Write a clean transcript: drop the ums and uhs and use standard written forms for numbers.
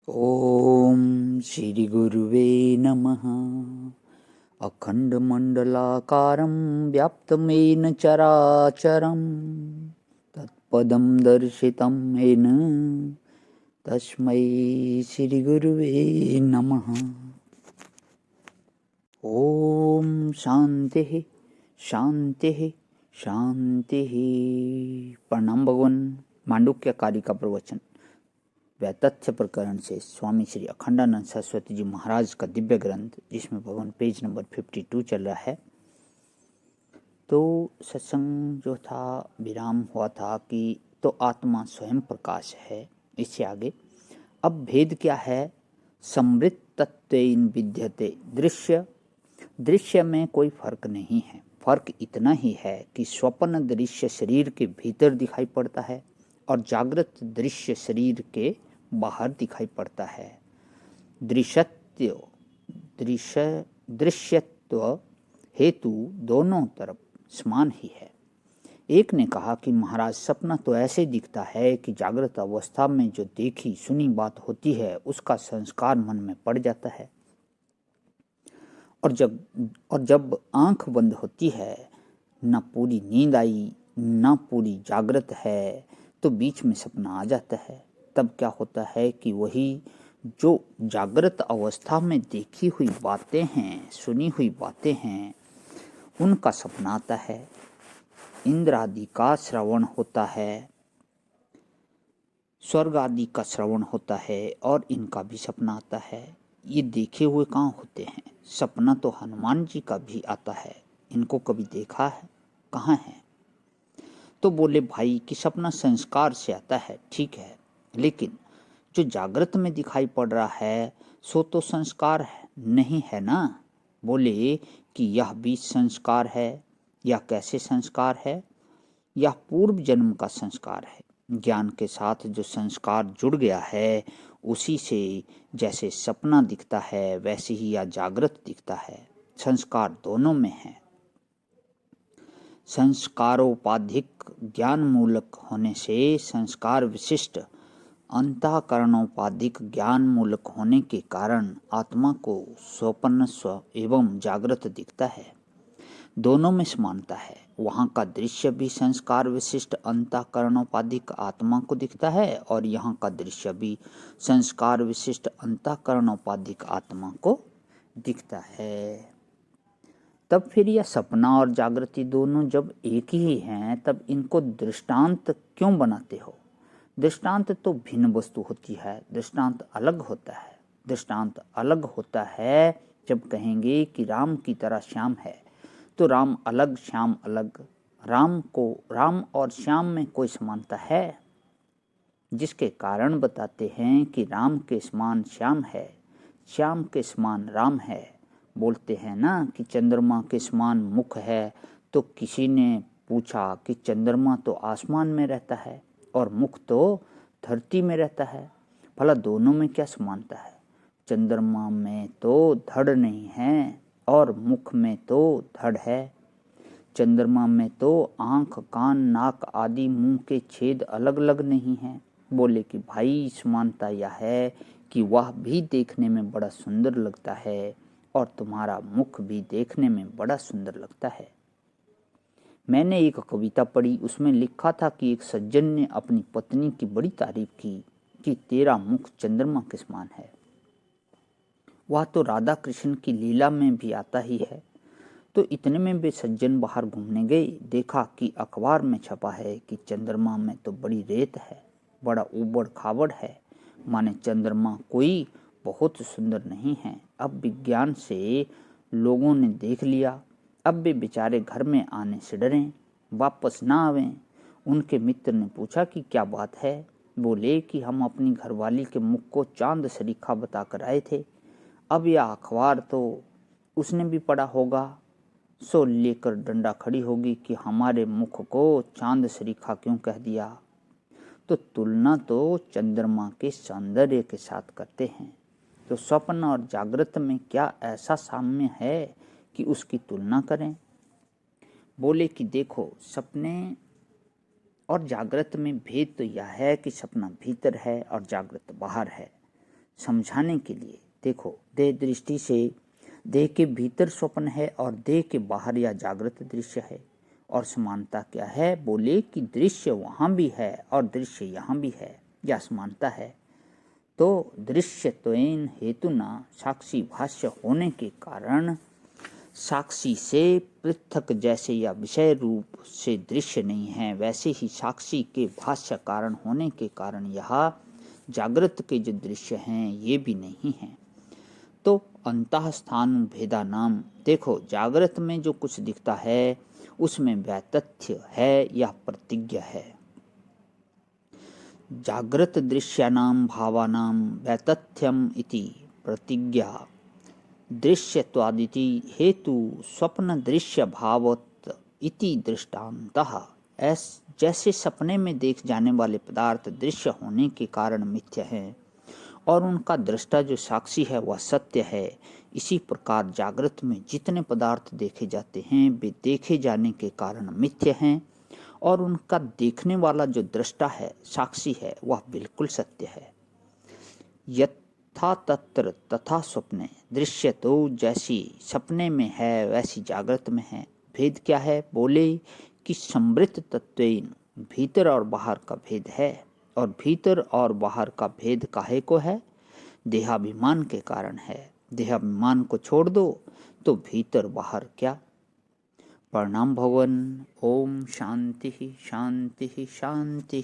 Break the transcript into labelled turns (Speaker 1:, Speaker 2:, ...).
Speaker 1: ॐ श्रीगुरुवे नमः। अखण्डमण्डलाकारं व्याप्तमेन चराचरं तत्पदं दर्शितं येन तस्मै श्रीगुरुवे नमः। ॐ शान्तिः शान्तिः शान्तिः। प्रणाम भगवान। मांडुक्य कारिका प्रवचन व्यातथ्य प्रकरण से स्वामी श्री अखंडानंद सरस्वती जी महाराज का दिव्य ग्रंथ, जिसमें भगवान पेज नंबर 52 चल रहा है। तो सत्संग जो था विराम हुआ था कि तो आत्मा स्वयं प्रकाश है। इससे आगे अब भेद क्या है? समृत तत्वेन विद्यते। दृश्य में कोई फर्क नहीं है। फर्क इतना ही है कि स्वप्न दृश्य शरीर के भीतर दिखाई पड़ता है और जागृत दृश्य शरीर के बाहर दिखाई पड़ता है। दृश्यत्व हेतु दोनों तरफ समान ही है। एक ने कहा कि महाराज, सपना तो ऐसे दिखता है कि जागृत अवस्था में जो देखी सुनी बात होती है उसका संस्कार मन में पड़ जाता है, और जब आंख बंद होती है, न पूरी नींद आई न पूरी जागृत है, तो बीच में सपना आ जाता है। तब क्या होता है कि वही जो जागृत अवस्था में देखी हुई बातें हैं, सुनी हुई बातें हैं, उनका सपना आता है। इंद्र आदि का श्रवण होता है, स्वर्ग आदि का श्रवण होता है, और इनका भी सपना आता है। ये देखे हुए कहाँ होते हैं? सपना तो हनुमान जी का भी आता है। इनको कभी देखा है? कहाँ है? तो बोले भाई कि सपना संस्कार से आता है, ठीक है, लेकिन जो जागृत में दिखाई पड़ रहा है सो तो संस्कार नहीं है ना। बोले कि यह भी संस्कार है। यह कैसे संस्कार है? यह पूर्व जन्म का संस्कार है। ज्ञान के साथ जो संस्कार जुड़ गया है, उसी से जैसे सपना दिखता है वैसे ही यह जागृत दिखता है। संस्कार दोनों में है। संस्कारोपाधिक ज्ञान मूलक होने से संस्कार विशिष्ट अंतःकरणोपाधिक ज्ञान मूलक होने के कारण आत्मा को स्वप्न स्व एवं जागृत दिखता है। दोनों में समानता है। वहाँ का दृश्य भी संस्कार विशिष्ट अंतःकरणोपाधिक आत्मा को दिखता है, और यहाँ का दृश्य भी संस्कार विशिष्ट अंतःकरणोपाधिक आत्मा को दिखता है। तब फिर यह सपना और जागृति दोनों जब एक ही हैं, तब इनको दृष्टांत क्यों बनाते हो? दृष्टांत तो भिन्न वस्तु होती है, दृष्टांत अलग होता है। दृष्टांत अलग होता है जब कहेंगे कि राम की तरह श्याम है, तो राम अलग श्याम अलग। राम और श्याम में कोई समानता है? जिसके कारण बताते हैं कि राम के समान श्याम है, श्याम के समान राम है। बोलते हैं ना कि चंद्रमा के समान मुख है, तो किसी ने पूछा कि चंद्रमा तो आसमान में रहता है और मुख तो धरती में रहता है, भला दोनों में क्या समानता है? चंद्रमा में तो धड़ नहीं है और मुख में तो धड़ है। चंद्रमा में तो आंख कान नाक आदि मुंह के छेद अलग अलग नहीं हैं। बोले कि भाई, समानता यह है कि वह भी देखने में बड़ा सुंदर लगता है और तुम्हारा मुख भी देखने में बड़ा सुंदर लगता है। मैंने एक कविता पढ़ी, उसमें लिखा था कि एक सज्जन ने अपनी पत्नी की बड़ी तारीफ की कि तेरा मुख चंद्रमा के समान है। वह तो राधा कृष्ण की लीला में भी आता ही है। तो इतने में वे सज्जन बाहर घूमने गए, देखा कि अखबार में छपा है कि चंद्रमा में तो बड़ी रेत है, बड़ा ऊबड़ खाबड़ है, माने चंद्रमा कोई बहुत सुंदर नहीं है। अब विज्ञान से लोगों ने देख लिया, अब वे बेचारे घर में आने से डरें, वापस ना आवें। उनके मित्र ने पूछा कि क्या बात है? बोले कि हम अपनी घरवाली के मुख को चांद सरीखा बताकर आए थे। अब यह अखबार तो उसने भी पढ़ा होगा, सो लेकर डंडा खड़ी होगी कि हमारे मुख को चांद सरीखा क्यों कह दिया। तो तुलना तो चंद्रमा के सौंदर्य के साथ करते हैं, तो स्वप्न और जागृत में क्या ऐसा साम्य है कि उसकी तुलना करें? बोले कि देखो, सपने और जागृत में भेद तो यह है कि सपना भीतर है और जागृत बाहर है। समझाने के लिए। देखो, देह दृष्टि से देह के भीतर स्वप्न है और देह के बाहर या जागृत दृश्य है। और समानता क्या है? बोले कि दृश्य वहाँ भी है और दृश्य यहाँ भी है। या समानता है तो दृश्यत्वेन हेतुना साक्षी भाष्य होने के कारण साक्षी से पृथक जैसे या विषय रूप से दृश्य नहीं है, वैसे ही साक्षी के भाष्य कारण होने के कारण यह जागृत के जो दृश्य हैं ये भी नहीं हैं। तो अंतः स्थान भेदा नाम, देखो जागृत में जो कुछ दिखता है उसमें वैतथ्य है या प्रतिज्ञा है। जागृत दृश्यानाम भावानाम वैतथ्यम इति प्रतिज्ञा दृश्यत्वादिति हेतु स्वप्न दृश्य भावत इति दृष्टान्तः। जैसे सपने में देख जाने वाले पदार्थ दृश्य होने के कारण मिथ्य हैं और उनका दृष्टा जो साक्षी है वह सत्य है, इसी प्रकार जागृत में जितने पदार्थ देखे जाते हैं वे देखे जाने के कारण मिथ्य हैं और उनका देखने वाला जो दृष्टा है साक्षी है वह बिल्कुल सत्य है। यथा तत्र तथा स्वप्ने दृश्य तो जैसी सपने में है वैसी जागृत में है। भेद क्या है? बोले कि समृत तत्वेन भीतर और बाहर का भेद है। और भीतर और बाहर का भेद काहे को है? देहाभिमान के कारण है। देहाभिमान को छोड़ दो तो भीतर बाहर क्या? प्रणाम भवन। ओम शांति शांति शांति।